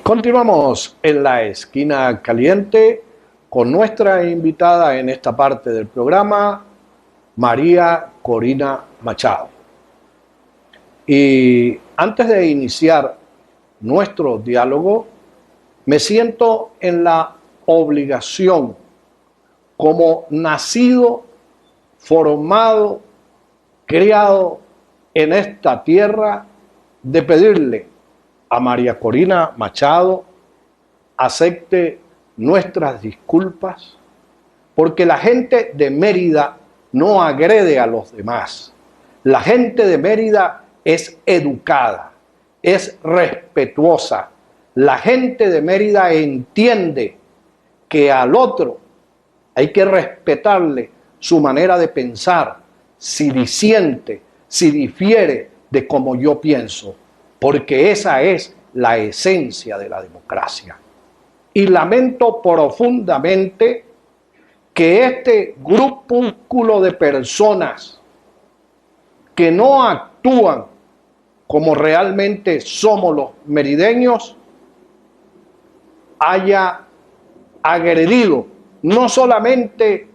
Continuamos en la esquina caliente con nuestra invitada en esta parte del programa, María Corina Machado. Y antes de iniciar nuestro diálogo, me siento en la obligación, como nacido, formado, criado en esta tierra, de pedirle a María Corina Machado acepte nuestras disculpas, porque la gente de Mérida no agrede a los demás. La gente de Mérida es educada, es respetuosa. La gente de Mérida entiende que al otro hay que respetarle su manera de pensar, si disiente, si difiere de como yo pienso, porque esa es la esencia de la democracia. Y lamento profundamente que este grupúsculo de personas que no actúan como realmente somos los merideños haya agredido no solamente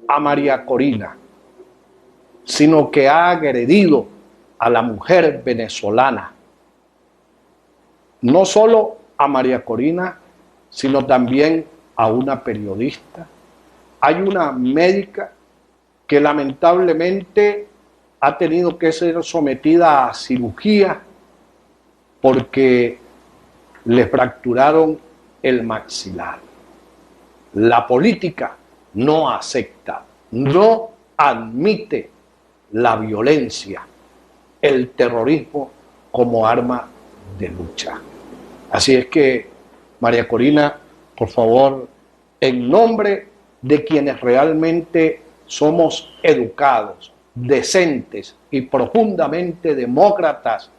a María Corina, sino que ha agredido a la mujer venezolana. No solo a María Corina, sino también a una periodista. Hay una médica que lamentablemente ha tenido que ser sometida a cirugía porque le fracturaron el maxilar. La política no acepta, no admite la violencia, el terrorismo como arma de lucha. Así es que, María Corina, por favor, en nombre de quienes realmente somos educados, decentes y profundamente demócratas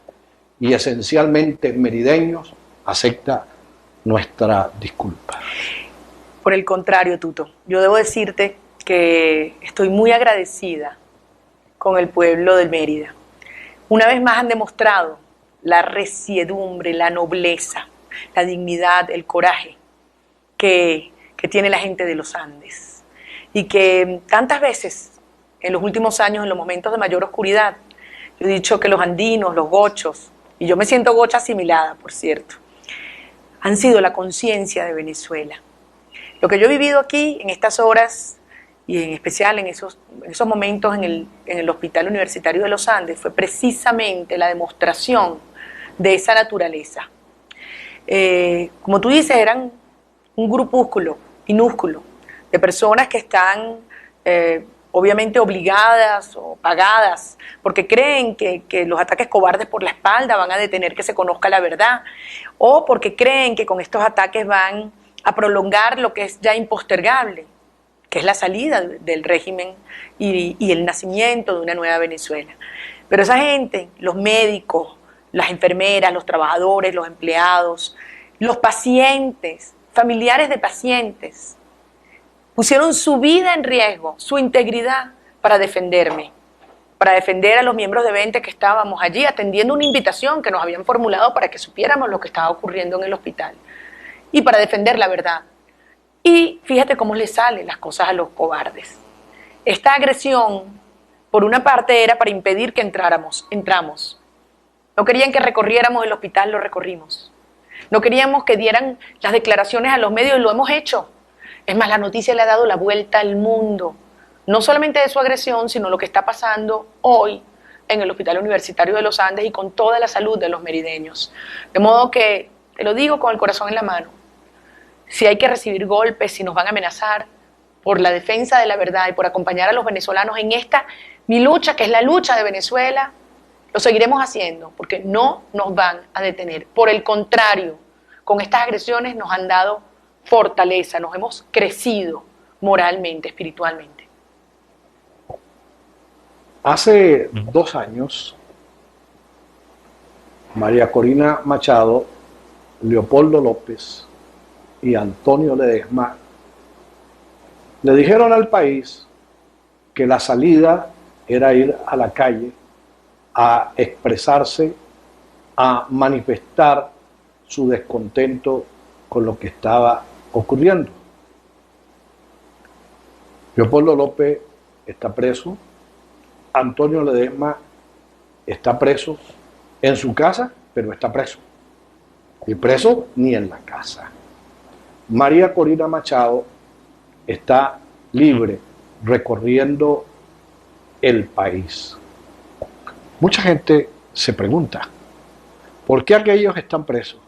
y esencialmente merideños, acepta nuestra disculpa. Por el contrario, Tuto, yo debo decirte que estoy muy agradecida con el pueblo de Mérida. Una vez más han demostrado la resiedumbre, la nobleza, la dignidad, el coraje que tiene la gente de los Andes. Y que tantas veces, en los últimos años, en los momentos de mayor oscuridad, yo he dicho que los andinos, los gochos, y yo me siento gocha asimilada, por cierto, han sido la conciencia de Venezuela. Lo que yo he vivido aquí, en estas horas, y en especial en esos momentos en el Hospital Universitario de los Andes, fue precisamente la demostración de esa naturaleza. Como tú dices, eran un grupúsculo minúsculo de personas que están obviamente obligadas o pagadas porque creen que los ataques cobardes por la espalda van a detener que se conozca la verdad, o porque creen que con estos ataques van a prolongar lo que es ya impostergable, que es la salida del régimen y el nacimiento de una nueva Venezuela. Pero esa gente, los médicos, las enfermeras, los trabajadores, los empleados, los pacientes, familiares de pacientes, pusieron su vida en riesgo, su integridad, para defenderme, para defender a los miembros de Vente que estábamos allí atendiendo una invitación que nos habían formulado para que supiéramos lo que estaba ocurriendo en el hospital y para defender la verdad. Y fíjate cómo le salen las cosas a los cobardes. Esta agresión, por una parte, era para impedir que entramos. No querían que recorriéramos el hospital, lo recorrimos. No queríamos que dieran las declaraciones a los medios y lo hemos hecho. Es más, la noticia le ha dado la vuelta al mundo. No solamente de su agresión, sino lo que está pasando hoy en el Hospital Universitario de los Andes y con toda la salud de los merideños. De modo que, te lo digo con el corazón en la mano, si hay que recibir golpes, si nos van a amenazar por la defensa de la verdad y por acompañar a los venezolanos en esta, mi lucha, que es la lucha de Venezuela, lo seguiremos haciendo, porque no nos van a detener. Por el contrario, con estas agresiones nos han dado fortaleza, nos hemos crecido moralmente, espiritualmente. Hace 2 años, María Corina Machado, Leopoldo López y Antonio Ledesma le dijeron al país que la salida era ir a la calle a expresarse, a manifestar su descontento con lo que estaba ocurriendo. Leopoldo López está preso, Antonio Ledesma está preso en su casa, pero está preso. Y preso ni en la casa. María Corina Machado está libre, recorriendo el país. Mucha gente se pregunta, ¿por qué aquellos están presos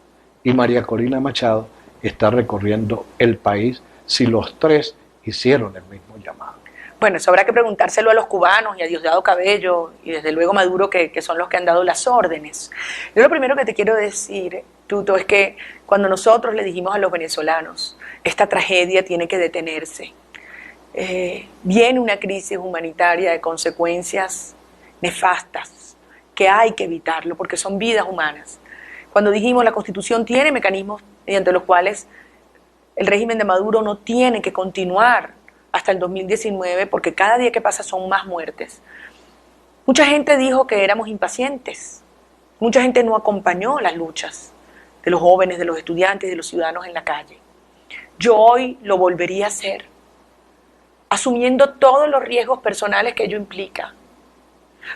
y María Corina Machado está recorriendo el país si los tres hicieron el mismo llamado? Bueno, eso habrá que preguntárselo a los cubanos y a Diosdado Cabello y desde luego Maduro, que son los que han dado las órdenes. Yo lo primero que te quiero decir, Tuto, es que cuando nosotros le dijimos a los venezolanos, esta tragedia tiene que detenerse, viene una crisis humanitaria de consecuencias nefastas, que hay que evitarlo porque son vidas humanas. Cuando dijimos la Constitución tiene mecanismos mediante los cuales el régimen de Maduro no tiene que continuar hasta el 2019 porque cada día que pasa son más muertes. Mucha gente dijo que éramos impacientes, mucha gente no acompañó las luchas de los jóvenes, de los estudiantes, de los ciudadanos en la calle. Yo hoy lo volvería a hacer, asumiendo todos los riesgos personales que ello implica,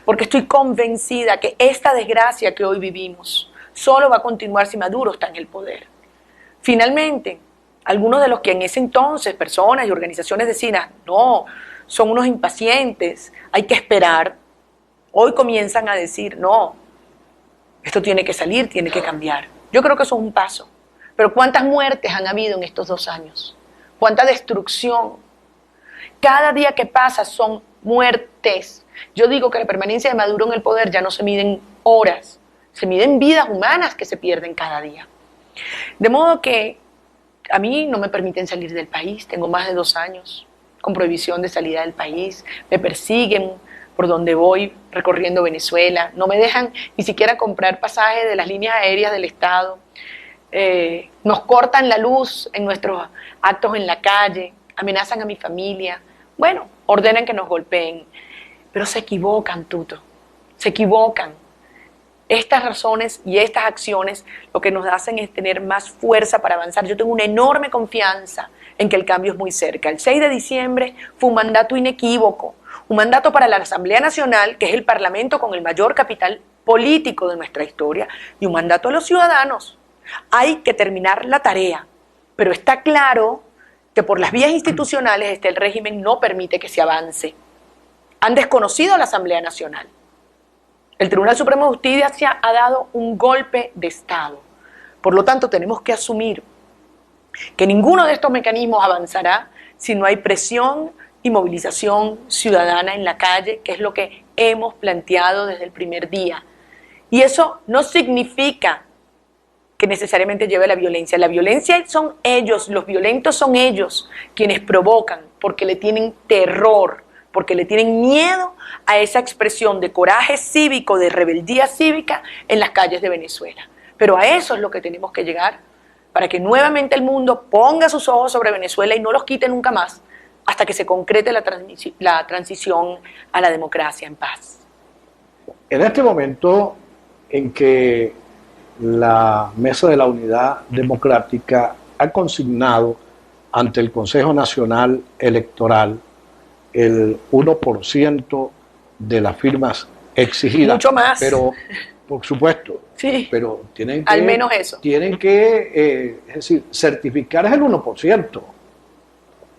porque estoy convencida que esta desgracia que hoy vivimos solo va a continuar si Maduro está en el poder. Finalmente, algunos de los que en ese entonces, personas y organizaciones decían, no, son unos impacientes, hay que esperar, hoy comienzan a decir, no, esto tiene que salir, tiene que cambiar. Yo creo que eso es un paso. Pero ¿cuántas muertes han habido en estos 2 años? ¿Cuánta destrucción? Cada día que pasa son muertes. Yo digo que la permanencia de Maduro en el poder ya no se mide en horas, se miden vidas humanas que se pierden cada día. De modo que a mí no me permiten salir del país, tengo más de 2 años con prohibición de salida del país, me persiguen por donde voy recorriendo Venezuela, no me dejan ni siquiera comprar pasajes de las líneas aéreas del Estado, nos cortan la luz en nuestros actos en la calle, amenazan a mi familia, bueno, ordenan que nos golpeen, pero se equivocan, Tuto, se equivocan. Estas razones y estas acciones lo que nos hacen es tener más fuerza para avanzar. Yo tengo una enorme confianza en que el cambio es muy cerca. El 6 de diciembre fue un mandato inequívoco, un mandato para la Asamblea Nacional, que es el parlamento con el mayor capital político de nuestra historia, y un mandato a los ciudadanos. Hay que terminar la tarea, pero está claro que por las vías institucionales el régimen no permite que se avance. Han desconocido a la Asamblea Nacional. El Tribunal Supremo de Justicia ha dado un golpe de Estado. Por lo tanto, tenemos que asumir que ninguno de estos mecanismos avanzará si no hay presión y movilización ciudadana en la calle, que es lo que hemos planteado desde el primer día. Y eso no significa que necesariamente lleve a la violencia. La violencia son ellos, los violentos son ellos quienes provocan, porque le tienen terror, porque le tienen miedo a esa expresión de coraje cívico, de rebeldía cívica en las calles de Venezuela. Pero a eso es lo que tenemos que llegar, para que nuevamente el mundo ponga sus ojos sobre Venezuela y no los quite nunca más, hasta que se concrete la transición a la democracia en paz. En este momento en que la Mesa de la Unidad Democrática ha consignado ante el Consejo Nacional Electoral el 1% de las firmas exigidas. Mucho más. Pero, por supuesto, sí, pero tienen que, al menos eso. Tienen que, es decir, certificar es el 1%,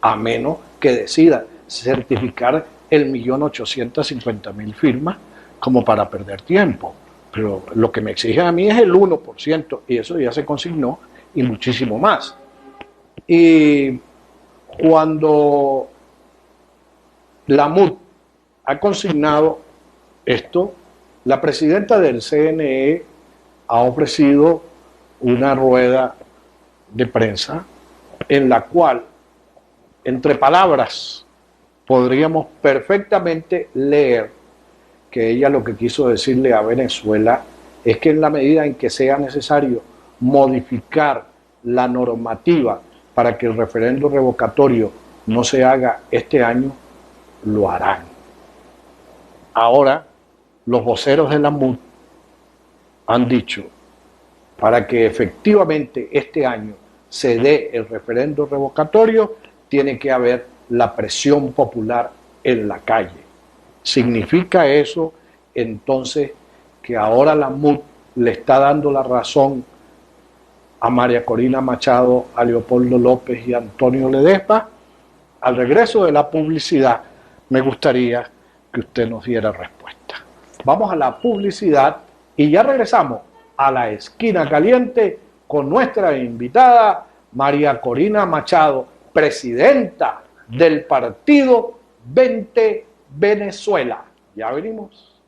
a menos que decida certificar el 1.850.000 firmas como para perder tiempo. Pero lo que me exigen a mí es el 1%, y eso ya se consignó, y muchísimo más. Y cuando la MUD ha consignado esto, la presidenta del CNE ha ofrecido una rueda de prensa en la cual, entre palabras, podríamos perfectamente leer que ella lo que quiso decirle a Venezuela es que en la medida en que sea necesario modificar la normativa para que el referendo revocatorio no se haga este año, lo harán. Ahora, los voceros de la MUD han dicho para que efectivamente este año se dé el referendo revocatorio, tiene que haber la presión popular en la calle. ¿Significa eso entonces que ahora la MUD le está dando la razón a María Corina Machado, a Leopoldo López y a Antonio Ledesma? Al regreso de la publicidad, me gustaría que usted nos diera respuesta. Vamos a la publicidad y ya regresamos a la esquina caliente con nuestra invitada María Corina Machado, presidenta del partido 20 Venezuela. Ya venimos.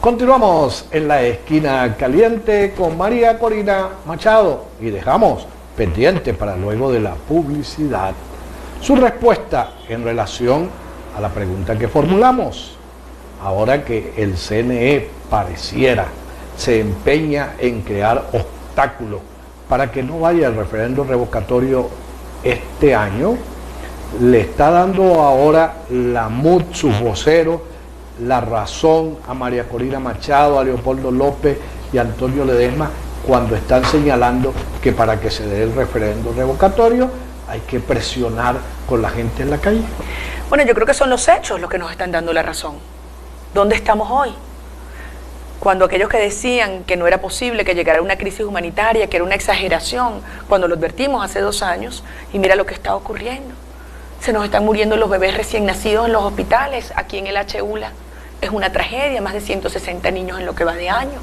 Continuamos en la esquina caliente con María Corina Machado y dejamos pendiente para luego de la publicidad su respuesta en relación a la pregunta que formulamos. Ahora que el CNE pareciera se empeña en crear obstáculos para que no vaya el referendo revocatorio este año, le está dando ahora la MUD, sus voceros, la razón a María Corina Machado, a Leopoldo López y a Antonio Ledesma cuando están señalando que para que se dé el referendo revocatorio hay que presionar con la gente en la calle. Bueno, yo creo que son los hechos los que nos están dando la razón. ¿Dónde estamos hoy? Cuando aquellos que decían que no era posible que llegara una crisis humanitaria, que era una exageración, cuando lo advertimos hace 2 años, y mira lo que está ocurriendo. Se nos están muriendo los bebés recién nacidos en los hospitales, aquí en el HULA. Es una tragedia, más de 160 niños en lo que va de año.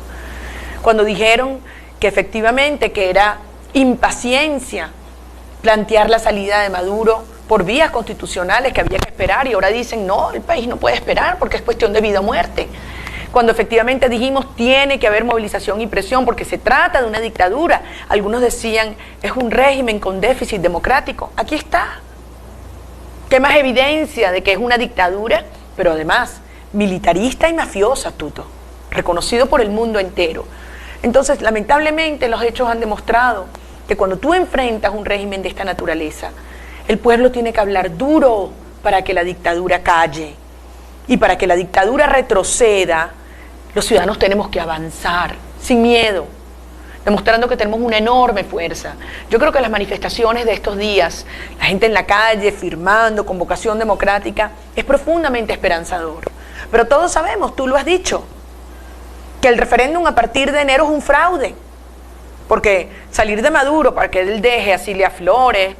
Cuando dijeron que efectivamente que era impaciencia plantear la salida de Maduro por vías constitucionales, que había que esperar, y ahora dicen, no, el país no puede esperar porque es cuestión de vida o muerte. Cuando efectivamente dijimos, tiene que haber movilización y presión porque se trata de una dictadura. Algunos decían, es un régimen con déficit democrático. Aquí está. ¿Qué más evidencia de que es una dictadura? Pero además, militarista y mafiosa, Tuto, reconocido por el mundo entero. Entonces, lamentablemente, los hechos han demostrado que cuando tú enfrentas un régimen de esta naturaleza, el pueblo tiene que hablar duro para que la dictadura calle. Y para que la dictadura retroceda, los ciudadanos tenemos que avanzar, sin miedo, demostrando que tenemos una enorme fuerza. Yo creo que las manifestaciones de estos días, la gente en la calle firmando, convocación democrática, es profundamente esperanzador. Pero todos sabemos, tú lo has dicho, que el referéndum a partir de enero es un fraude. Porque salir de Maduro para que él deje a Cilia Flores,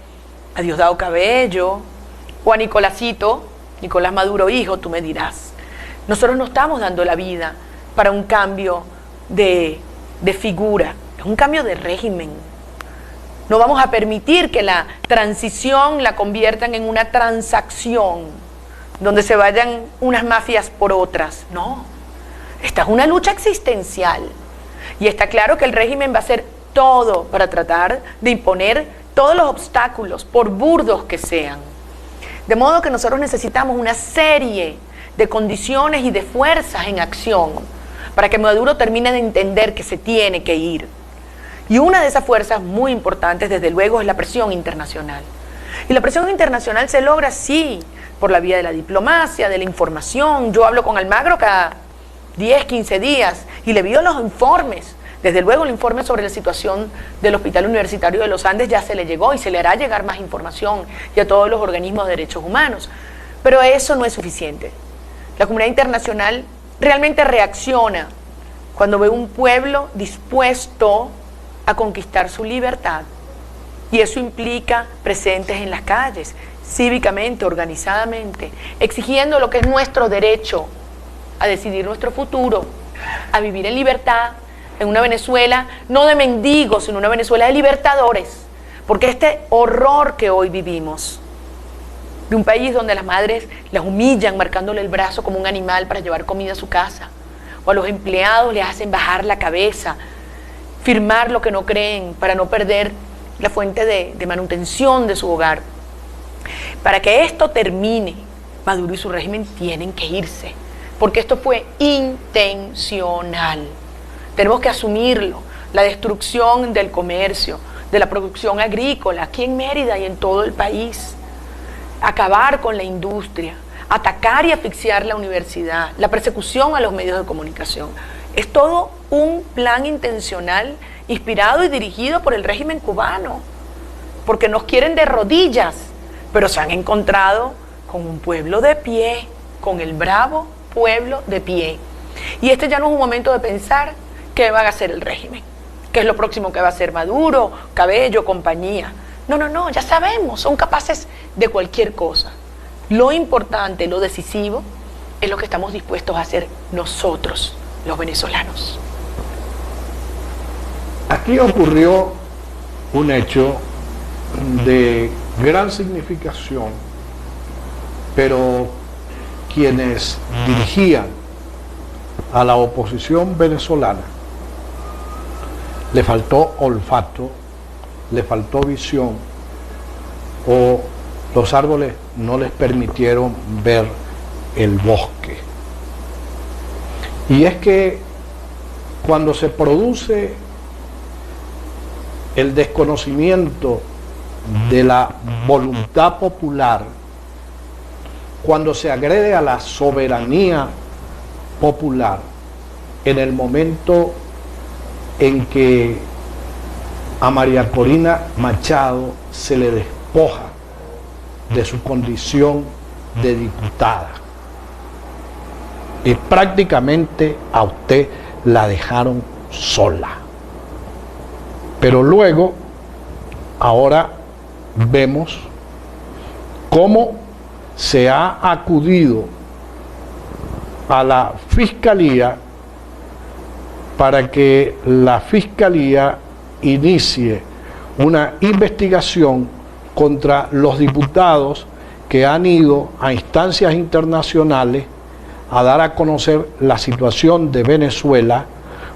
a Diosdado Cabello o a Nicolás Maduro hijo, tú me dirás. Nosotros no estamos dando la vida para un cambio de figura, es un cambio de régimen. No vamos a permitir que la transición la conviertan en una transacción, donde se vayan unas mafias por otras. No, esta es una lucha existencial. Y está claro que el régimen va a hacer todo para tratar de imponer todos los obstáculos, por burdos que sean. De modo que nosotros necesitamos una serie de condiciones y de fuerzas en acción para que Maduro termine de entender que se tiene que ir. Y una de esas fuerzas muy importantes, desde luego, es la presión internacional. Y la presión internacional se logra, sí, por la vía de la diplomacia, de la información. Yo hablo con Almagro cada 10, 15 días y le envío los informes. Desde luego el informe sobre la situación del Hospital Universitario de los Andes ya se le llegó y se le hará llegar más información y a todos los organismos de derechos humanos. Pero eso no es suficiente. La comunidad internacional realmente reacciona cuando ve un pueblo dispuesto a conquistar su libertad. Y eso implica presentes en las calles, cívicamente, organizadamente, exigiendo lo que es nuestro derecho a decidir nuestro futuro, a vivir en libertad, en una Venezuela no de mendigos, sino una Venezuela de libertadores. Porque este horror que hoy vivimos, de un país donde las madres las humillan marcándole el brazo como un animal para llevar comida a su casa, o a los empleados les hacen bajar la cabeza, firmar lo que no creen para no perder la fuente de manutención de su hogar. Para que esto termine, Maduro y su régimen tienen que irse, porque esto fue intencional. Tenemos que asumirlo, la destrucción del comercio, de la producción agrícola, aquí en Mérida y en todo el país. Acabar con la industria, atacar y asfixiar la universidad, la persecución a los medios de comunicación. Es todo un plan intencional inspirado y dirigido por el régimen cubano, porque nos quieren de rodillas, pero se han encontrado con un pueblo de pie, con el bravo pueblo de pie. Y este ya no es un momento de pensar qué va a hacer el régimen, qué es lo próximo que va a hacer Maduro, Cabello, compañía. No, no, no, ya sabemos, son capaces de cualquier cosa. Lo importante, lo decisivo, es lo que estamos dispuestos a hacer nosotros, los venezolanos. Aquí ocurrió un hecho de gran significación, pero quienes dirigían a la oposición venezolana le faltó olfato, le faltó visión, o los árboles no les permitieron ver el bosque. Y es que cuando se produce el desconocimiento de la voluntad popular, cuando se agrede a la soberanía popular, en el momento en que a María Corina Machado se le despoja de su condición de diputada y prácticamente a usted la dejaron sola. Pero luego, ahora vemos cómo se ha acudido a la Fiscalía para que la Fiscalía inicie una investigación contra los diputados que han ido a instancias internacionales a dar a conocer la situación de Venezuela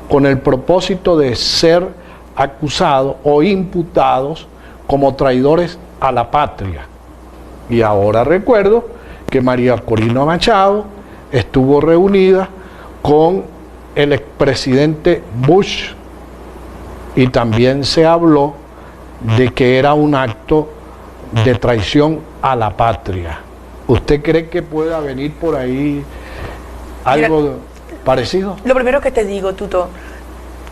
con el propósito de ser acusados o imputados como traidores a la patria. Y ahora recuerdo que María Corina Machado estuvo reunida con el expresidente Bush y también se habló de que era un acto de traición a la patria. ¿Usted cree que pueda venir por ahí algo parecido? Lo primero que te digo, Tuto,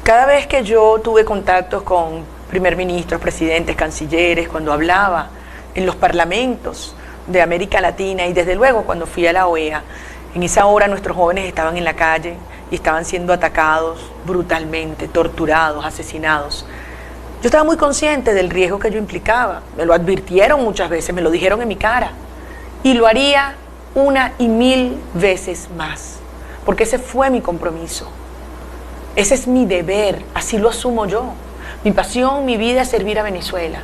cada vez que yo tuve contactos con primer ministros, presidentes, cancilleres, cuando hablaba en los parlamentos de América Latina y desde luego cuando fui a la OEA, en esa hora nuestros jóvenes estaban en la calle y estaban siendo atacados brutalmente, torturados, asesinados. Yo estaba muy consciente del riesgo que yo implicaba, me lo advirtieron muchas veces, me lo dijeron en mi cara, y lo haría una y mil veces más, porque ese fue mi compromiso, ese es mi deber, así lo asumo yo. Mi pasión, mi vida es servir a Venezuela,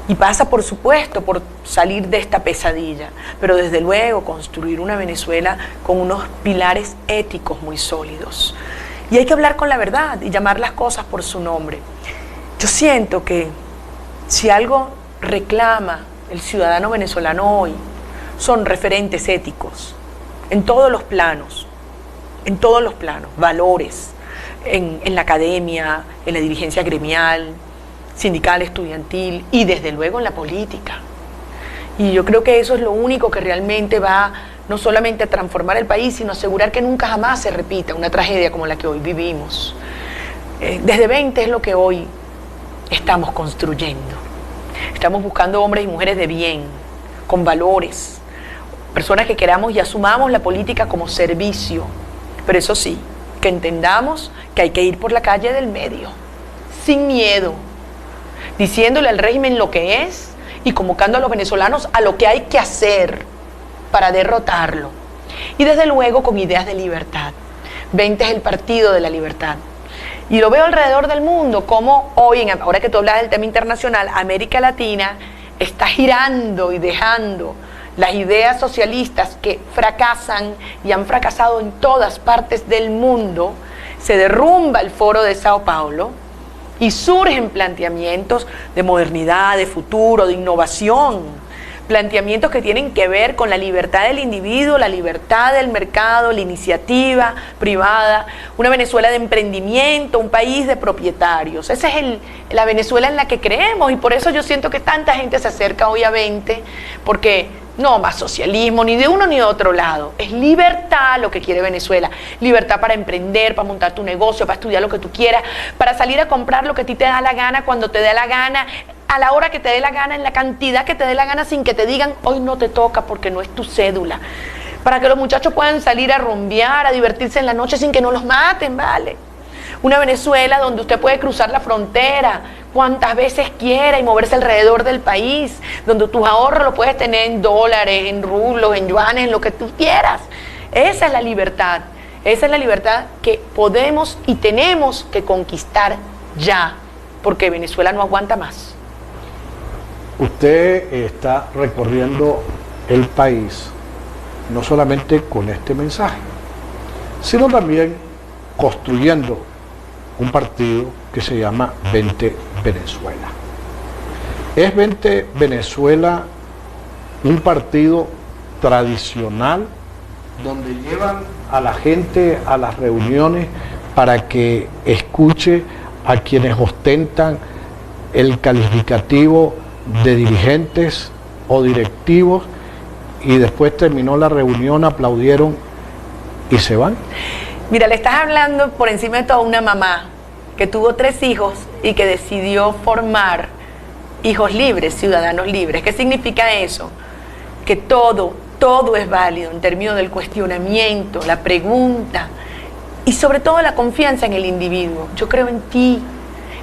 y pasa por supuesto por salir de esta pesadilla, pero desde luego construir una Venezuela con unos pilares éticos muy sólidos. Y hay que hablar con la verdad y llamar las cosas por su nombre. Yo siento que si algo reclama el ciudadano venezolano hoy, son referentes éticos, en todos los planos, valores, en la academia, en la dirigencia gremial, sindical, estudiantil y desde luego en la política. Y yo creo que eso es lo único que realmente va no solamente a transformar el país, sino asegurar que nunca jamás se repita una tragedia como la que hoy vivimos. Desde 20 es lo que hoy estamos construyendo. Estamos buscando hombres y mujeres de bien, con valores, personas que queramos y asumamos la política como servicio, pero eso sí, que entendamos que hay que ir por la calle del medio, sin miedo, diciéndole al régimen lo que es y convocando a los venezolanos a lo que hay que hacer para derrotarlo. Y desde luego con ideas de libertad. 20 es el partido de la libertad. Y lo veo alrededor del mundo, como hoy, ahora que tú hablas del tema internacional, América Latina está girando y dejando las ideas socialistas que fracasan y han fracasado en todas partes del mundo. Se derrumba el foro de Sao Paulo y surgen planteamientos de modernidad, de futuro, de innovación, planteamientos que tienen que ver con la libertad del individuo, la libertad del mercado, la iniciativa privada, una Venezuela de emprendimiento, un país de propietarios. Esa es la Venezuela en la que creemos, y por eso yo siento que tanta gente se acerca hoy a 20, porque No más socialismo, ni de uno ni de otro lado. Es libertad lo que quiere Venezuela. Libertad para emprender, para montar tu negocio, para estudiar lo que tú quieras, para salir a comprar lo que a ti te da la gana, cuando te dé la gana, a la hora que te dé la gana, en la cantidad que te dé la gana, sin que te digan, hoy no te toca porque no es tu cédula. Para que los muchachos puedan salir a rumbear, a divertirse en la noche sin que no los maten, ¿vale? Una Venezuela donde usted puede cruzar la frontera cuantas veces quiera y moverse alrededor del país, donde tus ahorros los puedes tener en dólares, en rublos, en yuanes, en lo que tú quieras. Esa es la libertad. Esa es la libertad que podemos y tenemos que conquistar ya, porque Venezuela no aguanta más. Usted está recorriendo el país no solamente con este mensaje, sino también construyendo un partido que se llama Vente Venezuela. ¿Es Vente Venezuela un partido tradicional donde llevan a la gente a las reuniones para que escuche a quienes ostentan el calificativo de dirigentes o directivos y después terminó la reunión, aplaudieron y se van? Mira, le estás hablando por encima de toda una mamá que tuvo 3 hijos y que decidió formar hijos libres, ciudadanos libres. ¿Qué significa eso? Que todo es válido en términos del cuestionamiento, la pregunta y sobre todo la confianza en el individuo. Yo creo en ti,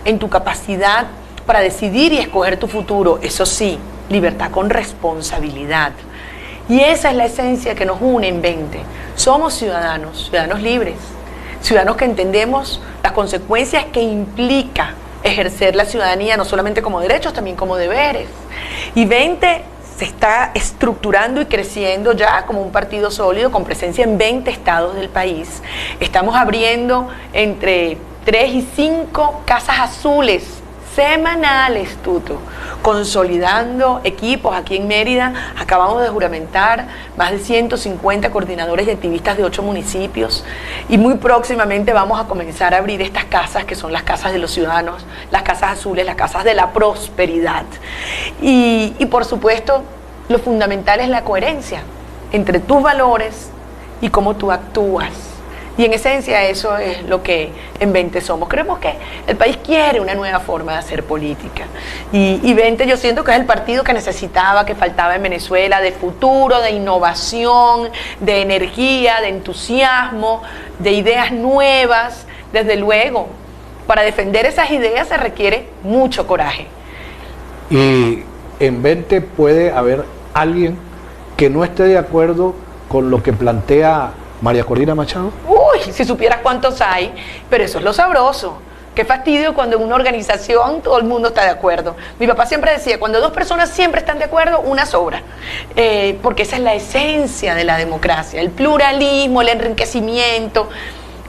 en tu capacidad para decidir y escoger tu futuro. Eso sí, libertad con responsabilidad. Y esa es la esencia que nos une en 20. Somos ciudadanos, ciudadanos libres, ciudadanos que entendemos las consecuencias que implica ejercer la ciudadanía, no solamente como derechos, también como deberes. Y 20 se está estructurando y creciendo ya como un partido sólido con presencia en 20 estados del país. Estamos abriendo entre 3 y 5 casas azules semanales, Tuto, consolidando equipos aquí en Mérida. Acabamos de juramentar más de 150 coordinadores y activistas de 8 municipios y muy próximamente vamos a comenzar a abrir estas casas que son las casas de los ciudadanos, las casas azules, las casas de la prosperidad. Y por supuesto, lo fundamental es la coherencia entre tus valores y cómo tú actúas. Y en esencia eso es lo que en 20 somos. Creemos que el país quiere una nueva forma de hacer política. Y 20 yo siento que es el partido que necesitaba, que faltaba en Venezuela, de futuro, de innovación, de energía, de entusiasmo, de ideas nuevas. Desde luego, para defender esas ideas se requiere mucho coraje. Y en 20 puede haber alguien que no esté de acuerdo con lo que plantea María Corina Machado. Uy, si supieras cuántos hay, pero eso es lo sabroso. Qué fastidio cuando en una organización todo el mundo está de acuerdo. Mi papá siempre decía, cuando 2 personas siempre están de acuerdo, una sobra. Porque esa es la esencia de la democracia, el pluralismo, el enriquecimiento.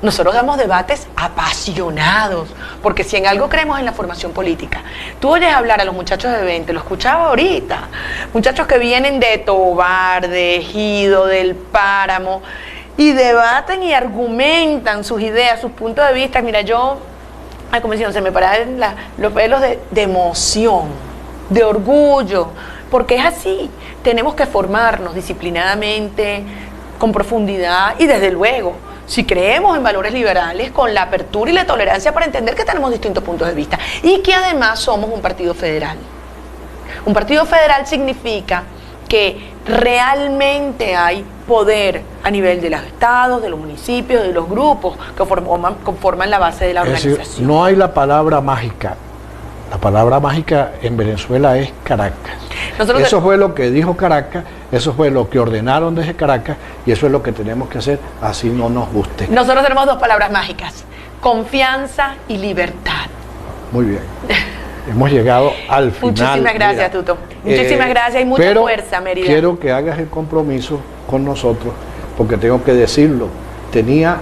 Nosotros damos debates apasionados, porque si en algo creemos en la formación política. Tú oyes hablar a los muchachos de 20, lo escuchaba ahorita, muchachos que vienen de Tobar, de Ejido, del Páramo, y debaten y argumentan sus ideas, sus puntos de vista. Mira, yo, como decían, se me paran los pelos de emoción, de orgullo, porque es así. Tenemos que formarnos disciplinadamente, con profundidad y desde luego, si creemos en valores liberales, con la apertura y la tolerancia para entender que tenemos distintos puntos de vista y que además somos un partido federal. Un partido federal significa que realmente hay poder a nivel de los estados, de los municipios, de los grupos que conforman la base de la organización. Es decir, no hay la palabra mágica. La palabra mágica en Venezuela es Caracas. Eso fue lo que dijo Caracas, eso fue lo que ordenaron desde Caracas y eso es lo que tenemos que hacer, así no nos guste. Nosotros tenemos 2 palabras mágicas, confianza y libertad. Muy bien. Hemos llegado al final. Muchísimas gracias, Tuto. Muchísimas gracias y mucha fuerza, Mérida. Quiero que hagas el compromiso con nosotros, porque tengo que decirlo, tenía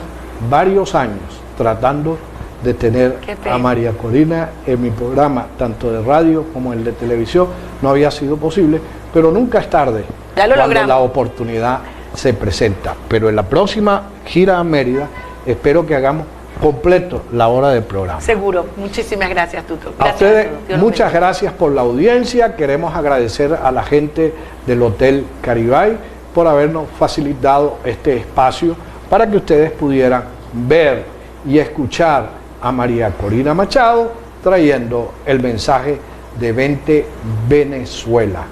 varios años tratando de tener a María Corina en mi programa, tanto de radio como el de televisión. No había sido posible, pero nunca es tarde cuando logramos. La oportunidad se presenta. Pero en la próxima gira a Mérida, espero que hagamos completo la hora del programa. Seguro. Muchísimas gracias, Tuto. A Gracias ustedes, todos. Dios los muchas bendiga. gracias por la audiencia. Queremos agradecer a la gente del Hotel Caribay por habernos facilitado este espacio para que ustedes pudieran ver y escuchar a María Corina Machado trayendo el mensaje de Vente Venezuela.